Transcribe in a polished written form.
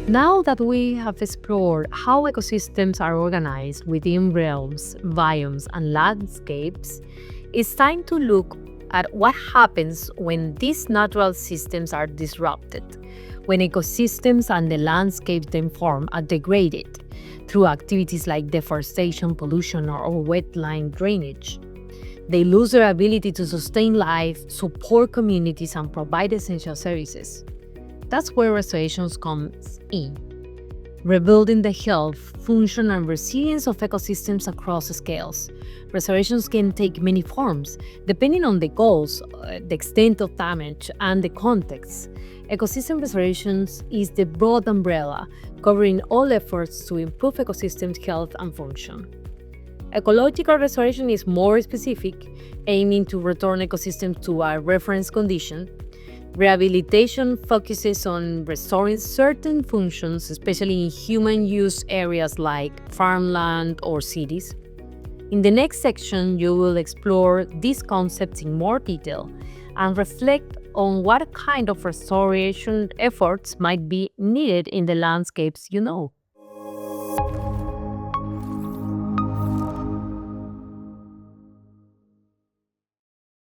Now that we have explored how ecosystems are organized within realms, biomes, and landscapes, it's time to look at what happens when these natural systems are disrupted, when ecosystems and the landscapes they form are degraded through activities like deforestation, pollution, or wetland drainage. They lose their ability to sustain life, support communities, and provide essential services. That's where restoration comes in, rebuilding the health, function, and resilience of ecosystems across scales. Restorations can take many forms, depending on the goals, the extent of damage, and the context. Ecosystem restorations is the broad umbrella covering all efforts to improve ecosystems' health and function. Ecological restoration is more specific, aiming to return ecosystems to a reference condition. Rehabilitation focuses on restoring certain functions, especially in human use areas like farmland or cities. In the next section, you will explore these concepts in more detail and reflect on what kind of restoration efforts might be needed in the landscapes you know.